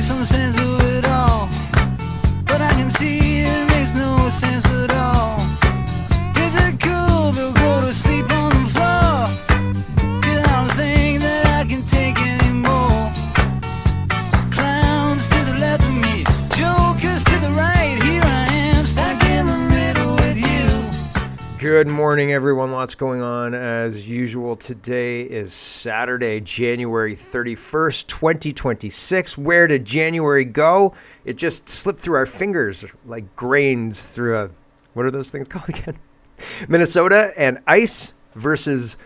some sense of it all, but I can see it makes no sense at all. Is it cool to go to sleep on the floor? 'Cause I don't think that I can take anymore. Clowns to the left of me, jokers to the right. Here I am, stuck in the middle with you. Good morning, everyone. Lots going on as usual. Today is Saturday, January 31st, 2026. Where did January go? It just slipped through our fingers like grains through a, what are those things called again? Minnesota and ice versus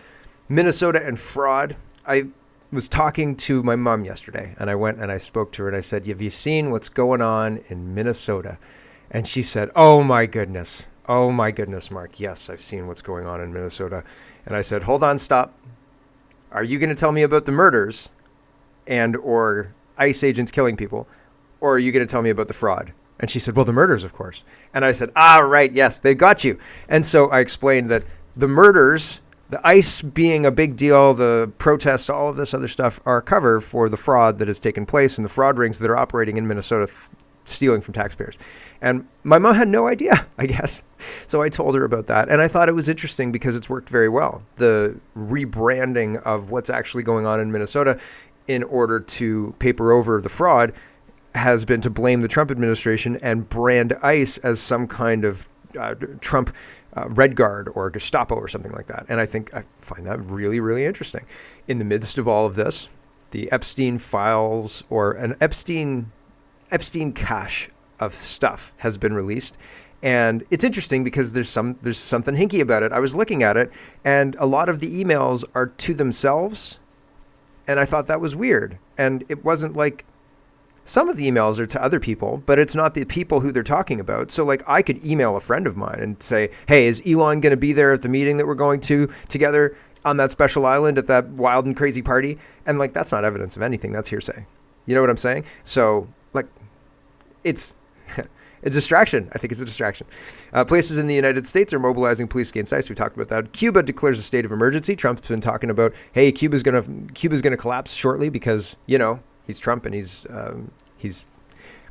Minnesota and fraud. I was talking to my mom yesterday, and I went and I spoke to her and I said, have you seen what's going on in Minnesota? And she said, oh my goodness, Mark. Yes, I've seen what's going on in Minnesota. And I said, hold on, stop. Are you going to tell me about the murders and or ICE agents killing people? Or are you going to tell me about the fraud? And she said, well, the murders, of course. And I said, right, yes, they got you. And so I explained that the murders, the ICE being a big deal, the protests, all of this other stuff are a cover for the fraud that has taken place and the fraud rings that are operating in Minnesota, stealing from taxpayers. And my mom had no idea, I guess. So I told her about that. And I thought it was interesting because it's worked very well. The rebranding of what's actually going on in Minnesota in order to paper over the fraud has been to blame the Trump administration and brand ICE as some kind of Trump Red Guard or Gestapo or something like that. And I find that really, really interesting. In the midst of all of this, the Epstein files or an Epstein cache of stuff has been released. And it's interesting because there's something hinky about it. I was looking at it and a lot of the emails are to themselves. And I thought that was weird. And it wasn't like some of the emails are to other people, but it's not the people who they're talking about. So like I could email a friend of mine and say, hey, is Elon going to be there at the meeting that we're going to together on that special island at that wild and crazy party? And like, that's not evidence of anything. That's hearsay. You know what I'm saying? So like, it's a distraction. I think it's a distraction. Places in the United States are mobilizing police against ICE. We talked about that. Cuba declares a state of emergency. Trump's been talking about, hey, Cuba's gonna collapse shortly because, you know, he's Trump and he's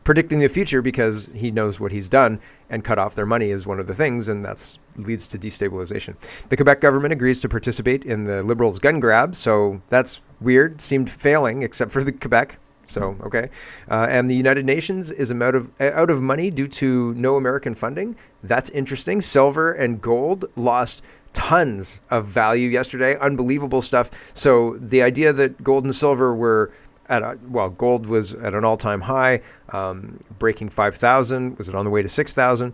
predicting the future because he knows what he's done, and cut off their money is one of the things, and that's leads to destabilization. The Quebec government agrees to participate in the Liberals' gun grab, so that's weird. Seemed failing, except for the Quebec. So, okay. And the United Nations is out of money due to no American funding. That's interesting. Silver and gold lost tons of value yesterday. Unbelievable stuff. So the idea that gold and silver were gold was at an all-time high, breaking 5,000. Was it on the way to 6,000?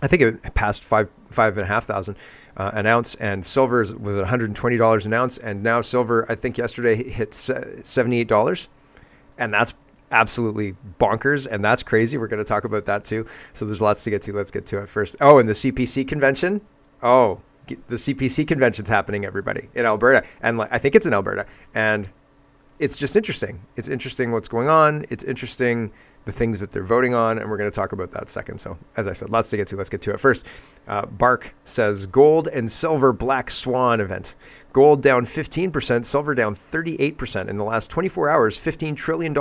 I think it passed 5,500 an ounce, and silver was at $120 an ounce. And now silver, I think yesterday hit $78. And that's absolutely bonkers, and that's crazy. We're going to talk about that too. So there's lots to get to. Let's get to it first. Oh, and the CPC convention. Oh, the CPC convention's happening, everybody, in Alberta. And I think it's in Alberta. And it's just interesting. It's interesting what's going on. It's interesting the things that they're voting on, and we're going to talk about that second. So as I said, lots to get to. Let's get to it first. Bark says gold and silver black swan event. Gold down 15%, silver down 38%. In the last 24 hours, $15 trillion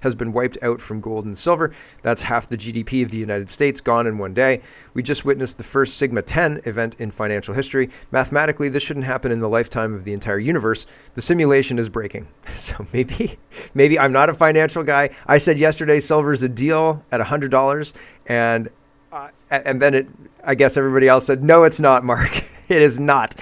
has been wiped out from gold and silver. That's half the GDP of the United States gone in one day. We just witnessed the first Sigma 10 event in financial history. Mathematically, this shouldn't happen in the lifetime of the entire universe. The simulation is breaking. So maybe I'm not a financial guy. I said yesterday silver's a deal at $100, and then I guess everybody else said, no, it's not, Mark. It is not.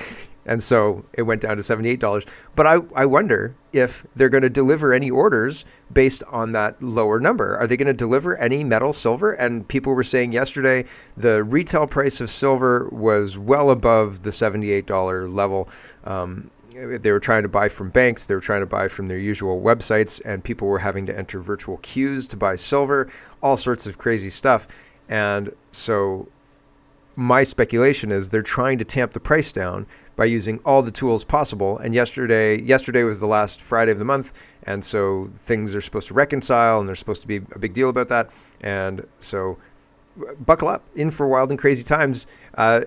And so it went down to $78. But I wonder if they're going to deliver any orders based on that lower number. Are they going to deliver any metal silver? And people were saying yesterday the retail price of silver was well above the $78 level. They were trying to buy from banks. They were trying to buy from their usual websites. And people were having to enter virtual queues to buy silver, all sorts of crazy stuff. And so my speculation is they're trying to tamp the price down by using all the tools possible. And yesterday was the last Friday of the month, and so things are supposed to reconcile, and there's supposed to be a big deal about that. And so buckle up, in for wild and crazy times.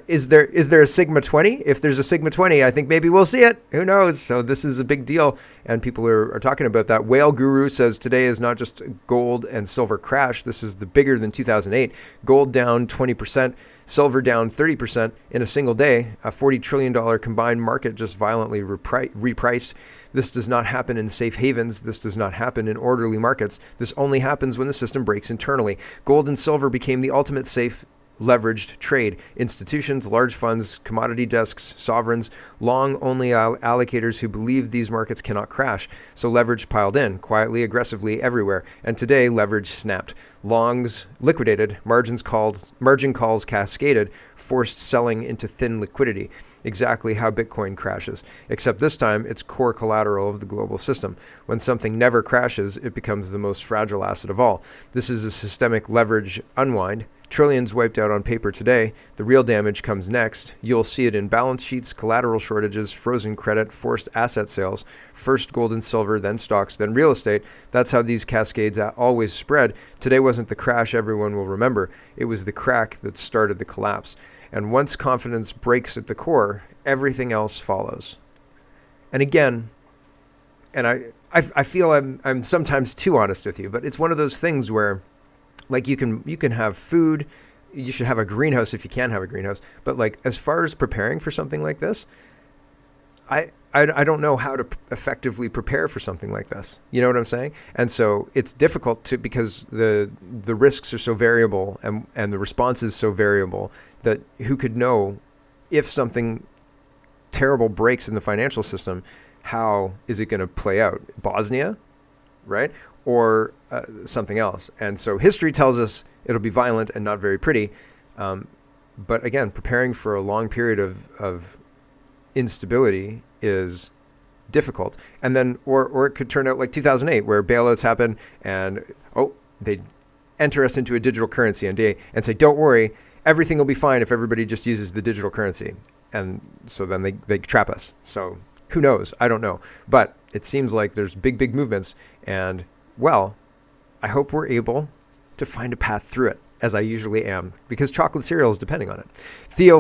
Is there a Sigma 20? If there's a Sigma 20, I think maybe we'll see it. Who knows? So this is a big deal, and people are talking about that. Whale Guru says today is not just gold and silver crash. This is the bigger than 2008. Gold down 20%, silver down 30% in a single day. A $40 trillion combined market just violently repriced. This does not happen in safe havens. This does not happen in orderly markets. This only happens when the system breaks internally. Gold and silver became the ultimate safe leveraged trade. Institutions, large funds, commodity desks, sovereigns, long-only allocators who believe these markets cannot crash. So leverage piled in, quietly, aggressively, everywhere. And today, leverage snapped. Longs liquidated, margin calls cascaded, forced selling into thin liquidity. Exactly how Bitcoin crashes. Except this time, it's core collateral of the global system. When something never crashes, it becomes the most fragile asset of all. This is a systemic leverage unwind. Trillions wiped out on paper today. The real damage comes next. You'll see it in balance sheets, collateral shortages, frozen credit, forced asset sales, first gold and silver, then stocks, then real estate. That's how these cascades always spread. Today wasn't the crash everyone will remember. It was the crack that started the collapse. And once confidence breaks at the core, everything else follows. And again, and I feel I'm sometimes too honest with you, but it's one of those things where, like, you can have food, you should have a greenhouse if you can have a greenhouse, but like as far as preparing for something like this, I don't know how to effectively prepare for something like this. You know what I'm saying? And so it's difficult because the risks are so variable and the response is so variable that who could know if something terrible breaks in the financial system, how is it going to play out? Bosnia, right? Or something else. And so history tells us it'll be violent and not very pretty. But again, preparing for a long period of instability is difficult. And then, or it could turn out like 2008, where bailouts happen and, they enter us into a digital currency and say, don't worry, everything will be fine if everybody just uses the digital currency. And so then they trap us. So who knows? I don't know. But it seems like there's big movements. And, well, I hope we're able to find a path through it, as I usually am, because chocolate cereal is depending on it. Theo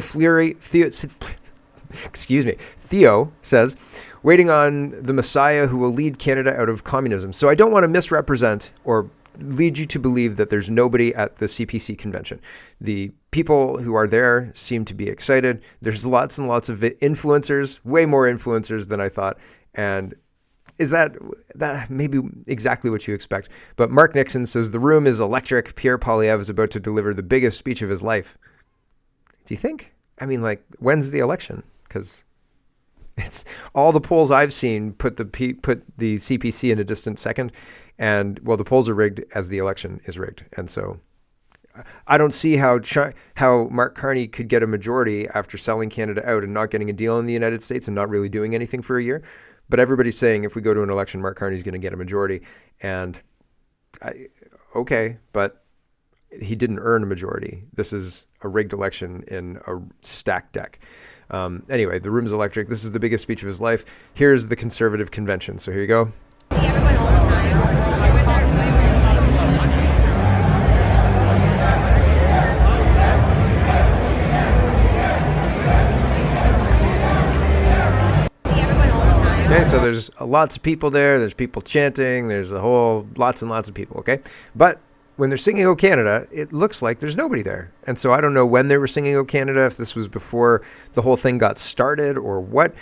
says, waiting on the Messiah who will lead Canada out of communism. So I don't want to misrepresent or lead you to believe that there's nobody at the CPC convention. The people who are there seem to be excited. There's lots and lots of influencers, way more influencers than I thought. And is that maybe exactly what you expect? But Mark Nixon says the room is electric. Pierre Poilievre is about to deliver the biggest speech of his life. Do you think? I mean, like, when's the election? Because it's all the polls I've seen put the CPC in a distant second, and well, the polls are rigged as the election is rigged, and so I don't see how Mark Carney could get a majority after selling Canada out and not getting a deal in the United States and not really doing anything for a year. But everybody's saying if we go to an election, Mark Carney's going to get a majority, and okay, but he didn't earn a majority. This is a rigged election in a stacked deck. Anyway, the room's electric. This is the biggest speech of his life. Here's the Conservative Convention. So here you go. See everyone all the time. Okay, so there's lots of people there. There's people chanting. There's lots and lots of people, okay? But when they're singing "O Canada," it looks like there's nobody there. And so I don't know when they were singing "O Canada," if this was before the whole thing got started or what.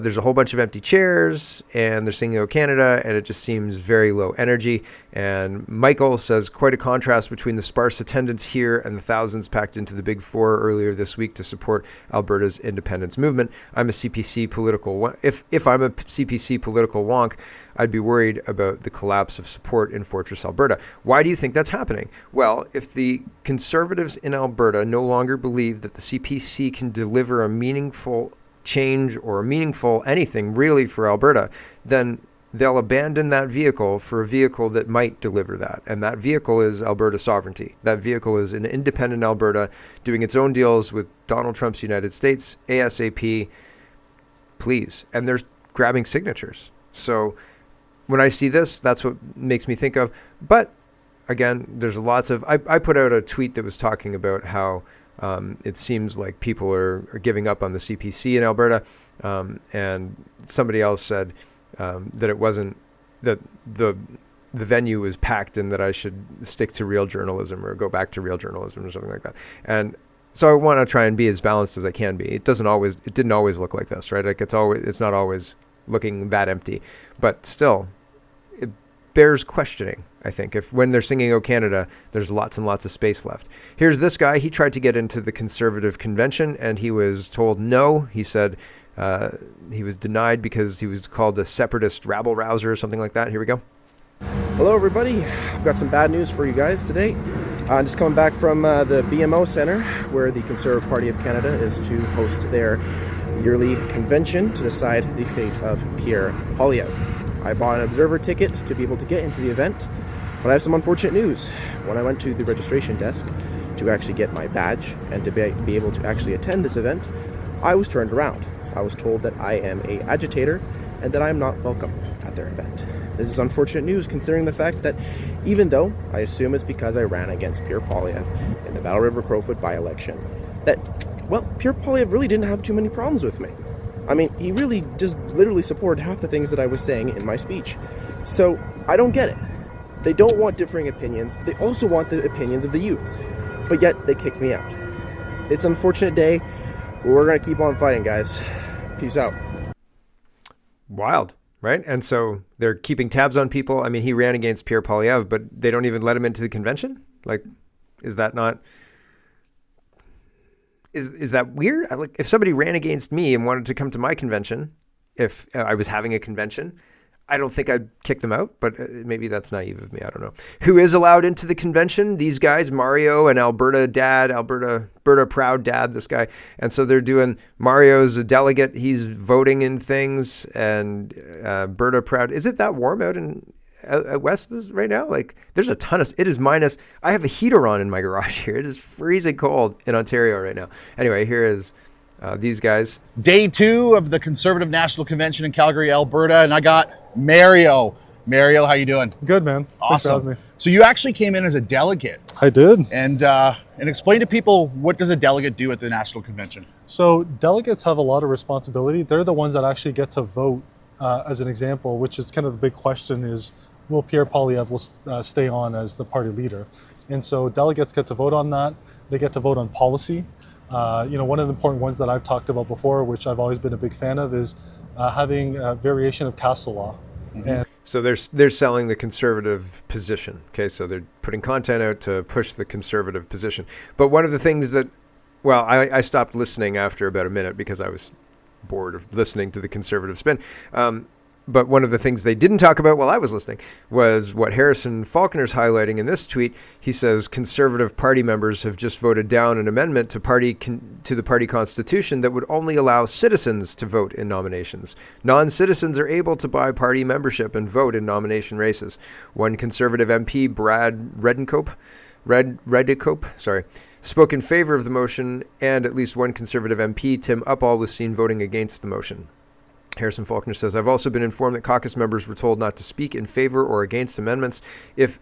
There's a whole bunch of empty chairs, and they're singing "O Canada," and it just seems very low energy. And Michael says, quite a contrast between the sparse attendance here and the thousands packed into the Big Four earlier this week to support Alberta's independence movement. I'm a CPC political... If I'm a CPC political wonk, I'd be worried about the collapse of support in Fortress Alberta. Why do you think that's happening? Well, if the Conservatives in Alberta no longer believe that the CPC can deliver a meaningful change or a meaningful anything really for Alberta, then they'll abandon that vehicle for a vehicle that might deliver that. And that vehicle is Alberta sovereignty. That vehicle is an independent Alberta doing its own deals with Donald Trump's United States, ASAP, please. And they're grabbing signatures. So when I see this, that's what makes me think of. But again, there's lots of. I put out a tweet that was talking about how it seems like people are giving up on the CPC in Alberta, and somebody else said that it wasn't that the venue was packed and that I should stick to real journalism or go back to real journalism or something like that. And so I want to try and be as balanced as I can be. It didn't always look like this, right? Like it's not always looking that empty, but still it bears questioning. I think if when they're singing "O Canada," there's lots and lots of space left. Here's this guy. He tried to get into the Conservative convention and he was told no. He said he was denied because he was called a separatist rabble-rouser or something like that. Here we go. Hello everybody, I've got some bad news for you guys today. I'm just coming back from the BMO Centre, where the Conservative Party of Canada is to host their yearly convention to decide the fate of Pierre Poilievre. I bought an observer ticket to be able to get into the event, but I have some unfortunate news. When I went to the registration desk to actually get my badge and to be able to actually attend this event, I was turned around. I was told that I am an agitator and that I am not welcome at their event. This is unfortunate news considering the fact that even though I assume it's because I ran against Pierre Poilievre in the Battle River Crowfoot by-election, that, well, Pierre Poilievre really didn't have too many problems with me. I mean, he really just literally supported half the things that I was saying in my speech. So, I don't get it. They don't want differing opinions, but they also want the opinions of the youth. But yet, they kicked me out. It's an unfortunate day, but we're going to keep on fighting, guys. Peace out. Wild. Right. And so they're keeping tabs on people. I mean, he ran against Pierre Poilievre, but they don't even let him into the convention. Like, is that not, is that weird? Like, if somebody ran against me and wanted to come to my convention, if I was having a convention, I don't think I'd kick them out, but maybe that's naive of me. I don't know. Who is allowed into the convention? These guys, Mario and Alberta Proud Dad, this guy. And so they're doing, Mario's a delegate. He's voting in things, and Alberta Proud. Is it that warm out in west right now? Like, there's a ton of, it is minus, I have a heater on in my garage here. It is freezing cold in Ontario right now. Anyway, here is these guys. Day 2 of the Conservative National Convention in Calgary, Alberta, and I got Mario. Mario, how you doing? Good, man. Thanks for Awesome. having me. So you actually came in as a delegate. I did. And explain to people, what does a delegate do at the National Convention? So delegates have a lot of responsibility. They're the ones that actually get to vote, as an example, which is kind of the big question is, will Pierre Poilievre stay on as the party leader? And so delegates get to vote on that. They get to vote on policy. One of the important ones that I've talked about before, which I've always been a big fan of, is having a variation of castle law. Mm-hmm. And So they're selling the conservative position. Okay, so they're putting content out to push the conservative position. But one of the things that, well, I stopped listening after about a minute because I was bored of listening to the conservative spin. But one of the things they didn't talk about while I was listening was what Harrison Faulkner's highlighting in this tweet. He says Conservative Party members have just voted down an amendment to the party constitution that would only allow citizens to vote in nominations. Non-citizens are able to buy party membership and vote in nomination races. One Conservative MP, Brad Redicope, spoke in favor of the motion, and at least one Conservative MP, Tim Uppal, was seen voting against the motion. Harrison Faulkner says, I've also been informed that caucus members were told not to speak in favor or against amendments if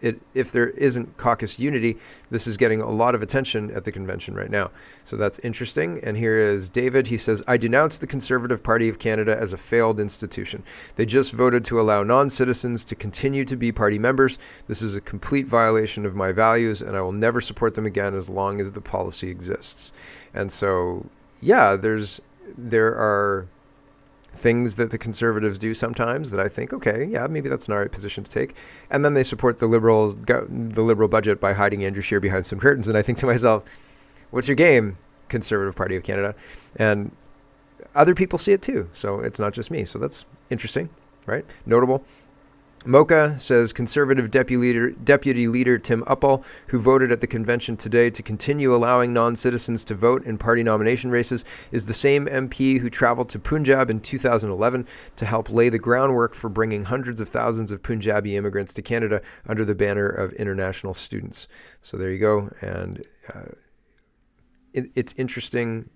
there isn't caucus unity. This is getting a lot of attention at the convention right now. So that's interesting. And here is David. He says, I denounce the Conservative Party of Canada as a failed institution. They just voted to allow non-citizens to continue to be party members. This is a complete violation of my values, and I will never support them again as long as the policy exists. And so, yeah, there are things that the Conservatives do sometimes that I think, okay, yeah, maybe that's an all right position to take. And then they support the Liberal budget by hiding Andrew Scheer behind some curtains. And I think to myself, what's your game, Conservative Party of Canada? And other people see it too. So it's not just me. So that's interesting, right? Notable. Mocha says Conservative Deputy Leader Tim Uppal, who voted at the convention today to continue allowing non-citizens to vote in party nomination races, is the same MP who traveled to Punjab in 2011 to help lay the groundwork for bringing hundreds of thousands of Punjabi immigrants to Canada under the banner of international students. So there you go. And it's interesting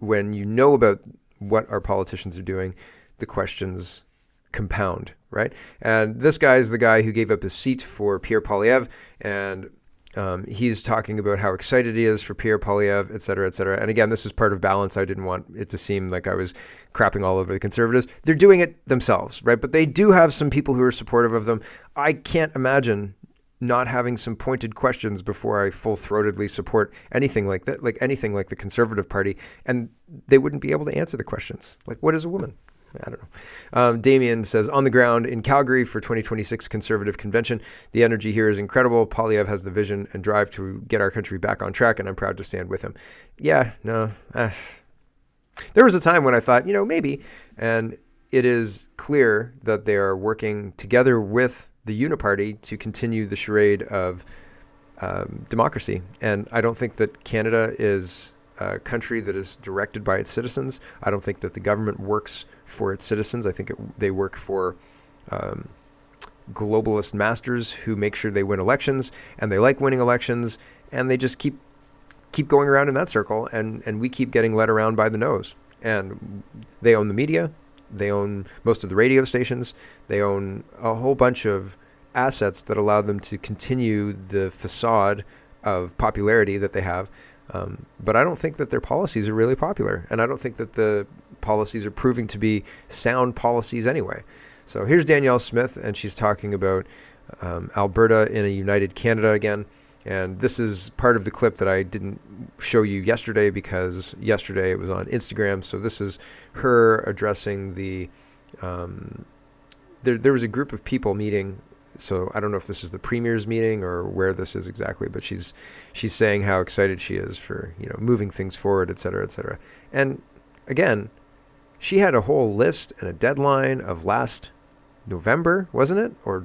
when you know about what our politicians are doing, the questions compound right? And this guy is the guy who gave up his seat for Pierre Poilievre, and he's talking about how excited he is for Pierre Poilievre, et cetera, et cetera. And again, this is part of balance. I didn't want it to seem like I was crapping all over the Conservatives. They're doing it themselves, right? But they do have some people who are supportive of them. I can't imagine not having some pointed questions before I full-throatedly support anything like that, like anything like the Conservative Party, and they wouldn't be able to answer the questions. Like, what is a woman? I don't know. Damien says, on the ground in Calgary for 2026 Conservative Convention, the energy here is incredible. Poilievre has the vision and drive to get our country back on track, and I'm proud to stand with him. Yeah, no. There was a time when I thought, maybe. And it is clear that they are working together with the Uniparty to continue the charade of democracy. And I don't think that Canada is a country that is directed by its citizens. I don't think that the government works for its citizens. I think they work for globalist masters who make sure they win elections, and they like winning elections, and they just keep going around in that circle, and we keep getting led around by the nose. And they own the media. They own most of the radio stations. They own a whole bunch of assets that allow them to continue the facade of popularity that they have. But I don't think that their policies are really popular. And I don't think that the policies are proving to be sound policies anyway. So here's Danielle Smith, and she's talking about Alberta in a united Canada again. And this is part of the clip that I didn't show you yesterday because yesterday it was on Instagram. So this is her addressing the, there was a group of people meeting. So I don't know if this is the premier's meeting or where this is exactly, but she's saying how excited she is for, moving things forward, et cetera, et cetera. And again, she had a whole list and a deadline of last November, wasn't it? Or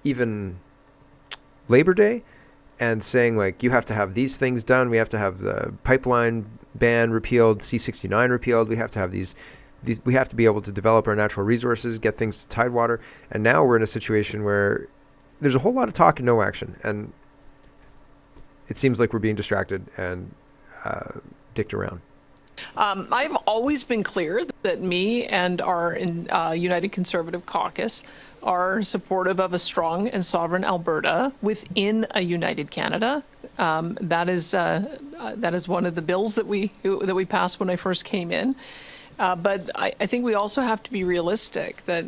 even Labor Day, and saying like, you have to have these things done. We have to have the pipeline ban repealed, C-69 repealed. We have to have these we have to be able to develop our natural resources, get things to Tidewater. And now we're in a situation where there's a whole lot of talk and no action. And it seems like we're being distracted and dicked around. I've always been clear that me and our United Conservative Caucus are supportive of a strong and sovereign Alberta within a united Canada. That is one of the bills that we passed when I first came in. But I think we also have to be realistic that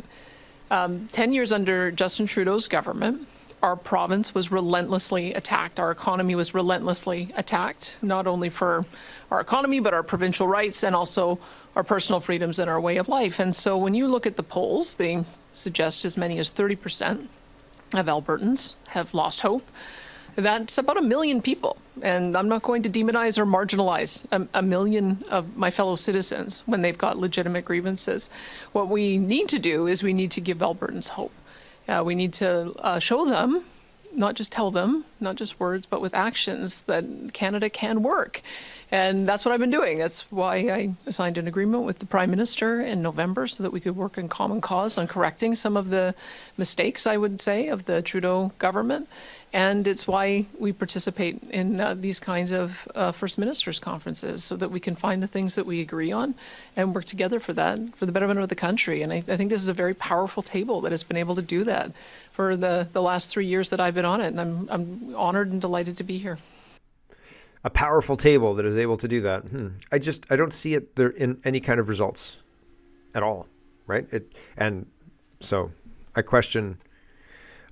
10 years under Justin Trudeau's government, our province was relentlessly attacked. Our economy was relentlessly attacked, not only for our economy, but our provincial rights and also our personal freedoms and our way of life. And so when you look at the polls, they suggest as many as 30% of Albertans have lost hope. That's about 1 million people. And I'm not going to demonize or marginalize a million of my fellow citizens when they've got legitimate grievances. What we need to do is we need to give Albertans hope. We need to show them, not just tell them, not just words, but with actions that Canada can work. And that's what I've been doing. That's why I signed an agreement with the Prime Minister in November so that we could work in common cause on correcting some of the mistakes, I would say, of the Trudeau government. And it's why we participate in these kinds of First Ministers' conferences so that we can find the things that we agree on and work together for that, for the betterment of the country. And I think this is a very powerful table that has been able to do that for the last 3 years that I've been on it. And I'm honored and delighted to be here. A powerful table that is able to do that. I don't see it there in any kind of results at all, right? And so I question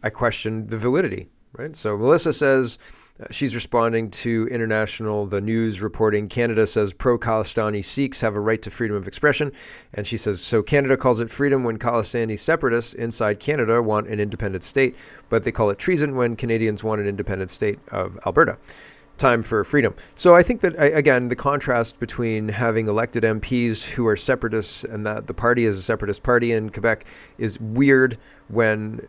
the validity, right? So Melissa says she's responding to the news reporting Canada says pro-Khalistani Sikhs have a right to freedom of expression. And she says, so Canada calls it freedom when Khalistani separatists inside Canada want an independent state, but they call it treason when Canadians want an independent state of Alberta. Time for freedom. So I think that, again, the contrast between having elected MPs who are separatists and that the party is a separatist party in Quebec is weird when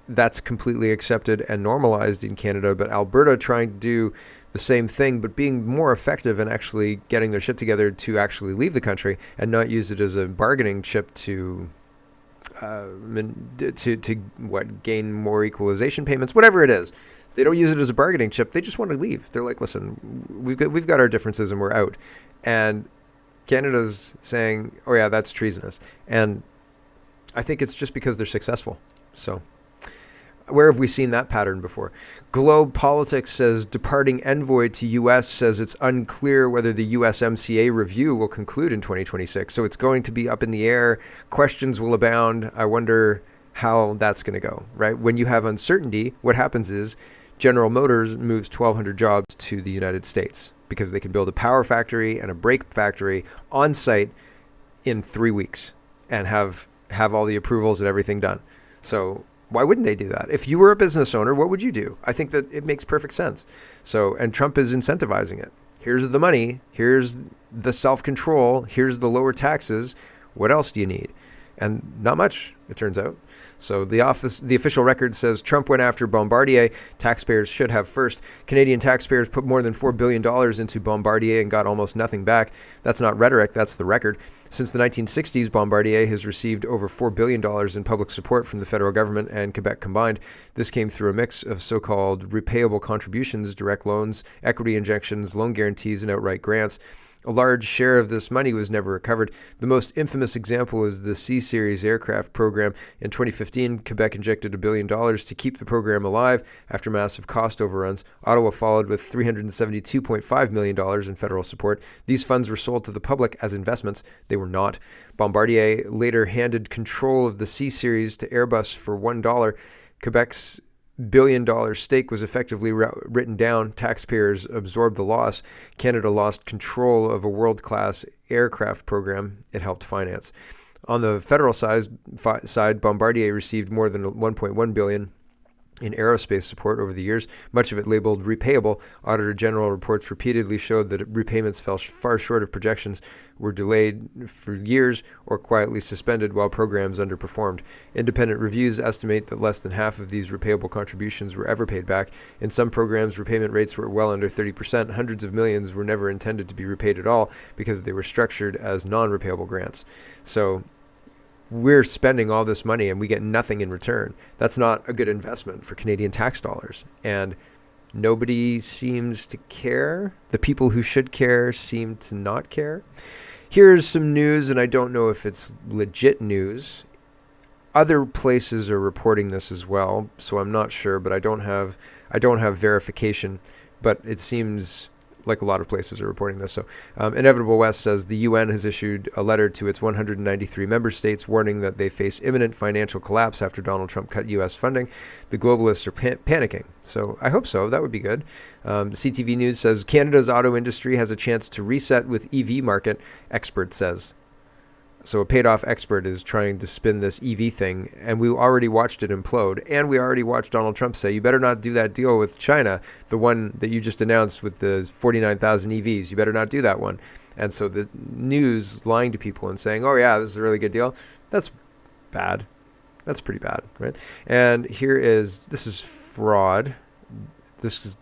that's completely accepted and normalized in Canada, but Alberta trying to do the same thing, but being more effective and actually getting their shit together to actually leave the country and not use it as a bargaining chip to gain more equalization payments, whatever it is. They don't use it as a bargaining chip. They just want to leave. They're like, listen, we've got our differences and we're out. And Canada's saying, oh yeah, that's treasonous. And I think it's just because they're successful. So where have we seen that pattern before? Globe Politics says departing envoy to U.S. says it's unclear whether the USMCA review will conclude in 2026. So it's going to be up in the air. Questions will abound. I wonder how that's going to go, right? When you have uncertainty, what happens is General Motors moves 1,200 jobs to the United States because they can build a power factory and a brake factory on site in 3 weeks and have all the approvals and everything done. So why wouldn't they do that? If you were a business owner, what would you do? I think that it makes perfect sense. So, and Trump is incentivizing it. Here's the money. Here's the self-control. Here's the lower taxes. What else do you need? And not much, it turns out. So the official record says Trump went after Bombardier. Taxpayers should have first. Canadian taxpayers put more than $4 billion into Bombardier and got almost nothing back. That's not rhetoric, that's the record. Since the 1960s, Bombardier has received over $4 billion in public support from the federal government and Quebec combined. This came through a mix of so-called repayable contributions, direct loans, equity injections, loan guarantees, and outright grants. A large share of this money was never recovered. The most infamous example is the C-Series aircraft program. In 2015, Quebec injected $1 billion to keep the program alive after massive cost overruns. Ottawa followed with $372.5 million in federal support. These funds were sold to the public as investments. They were not. Bombardier later handed control of the C-Series to Airbus for $1. Quebec's billion-dollar stake was effectively written down. Taxpayers absorbed the loss. Canada lost control of a world-class aircraft program it helped finance. On the federal side, Bombardier received more than $1.1 billion in aerospace support over the years, much of it labeled repayable. Auditor General reports repeatedly showed that repayments fell far short of projections, were delayed for years, or quietly suspended while programs underperformed. Independent reviews estimate that less than half of these repayable contributions were ever paid back. In some programs, repayment rates were well under 30%. Hundreds of millions were never intended to be repaid at all because they were structured as non-repayable grants. So we're spending all this money and we get nothing in return. That's not a good investment for Canadian tax dollars. And nobody seems to care. The people who should care seem to not care. Here's some news, and I don't know if it's legit news. Other places are reporting this as well, so I'm not sure, but I don't have verification, but it seems like a lot of places are reporting this. So Inevitable West says the UN has issued a letter to its 193 member states warning that they face imminent financial collapse after Donald Trump cut U.S. funding. The globalists are panicking. So I hope so. That would be good. CTV News says Canada's auto industry has a chance to reset with EV market, expert says. So a paid-off expert is trying to spin this EV thing, and we already watched it implode, and we already watched Donald Trump say, you better not do that deal with China, the one that you just announced with the 49,000 EVs. You better not do that one. And so the news lying to people and saying, oh yeah, this is a really good deal, that's bad. That's pretty bad, right? And this is fraud. This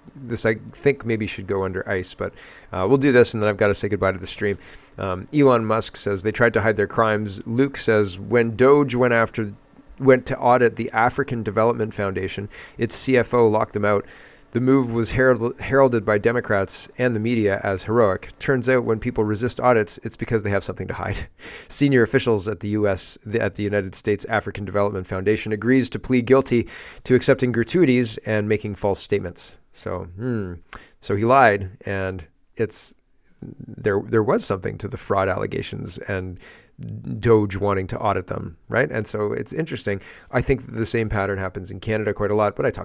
I think maybe should go under ICE, but we'll do this, and then I've got to say goodbye to the stream. Elon Musk says they tried to hide their crimes. Luke says when Doge went to audit the African Development Foundation, its CFO locked them out. The move was heralded by Democrats and the media as heroic. Turns out when people resist audits, it's because they have something to hide. Senior officials at the United States African Development Foundation agrees to plead guilty to accepting gratuities and making false statements. So he lied, and there was something to the fraud allegations and Doge wanting to audit them, right? And so it's interesting. I think the same pattern happens in Canada quite a lot, but I talk